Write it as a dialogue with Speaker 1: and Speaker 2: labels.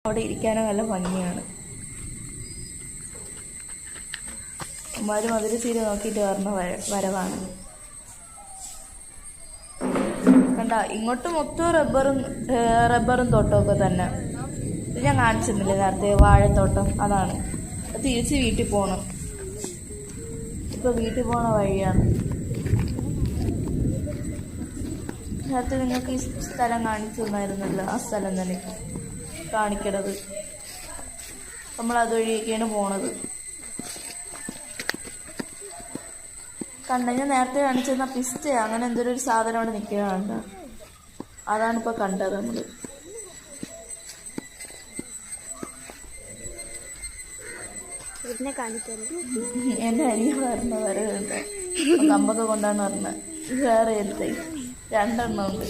Speaker 1: അവിടെ ഇരിക്കാനും നല്ല ഭംഗിയാണ്. അമ്മമാരും മധുരച്ചീര നോക്കിയിട്ട് പറഞ്ഞ വരവാണ്. കണ്ട ഇങ്ങോട്ട് മൊത്തം റബ്ബറും തോട്ടമൊക്കെ തന്നെ. ഇത് ഞാൻ കാണിച്ചിരുന്നില്ലേ നേരത്തെ, വാഴത്തോട്ടം. അതാണ്. തിരിച്ച് വീട്ടിൽ പോകണം. ഇപ്പൊ വീട്ടിൽ പോണ വഴിയാണ്. നേരത്തെ നിങ്ങൾക്ക് ഈ സ്ഥലം കാണിച്ചു തന്നായിരുന്നല്ലോ, ആ സ്ഥലം തന്നെ കാണിക്കണത്. നമ്മൾ അതുവഴിയൊക്കെയാണ് പോണത്. കണ്ട ഞാൻ നേരത്തെ കാണിച്ചിരുന്ന പിസ്റ്റ അങ്ങനെ എന്തൊരു സാധനം അവിടെ നിൽക്കുകയുണ്ട്. അതാണിപ്പോൾ കണ്ടത് നമ്മൾ. എന്റെ അനിയൻ പറഞ്ഞ വരവുണ്ട്. കമ്പൊക്കെ കൊണ്ടാണ് പറഞ്ഞത്. വേറെ എടുത്തേ 2 എണ്ണം ഉണ്ട്.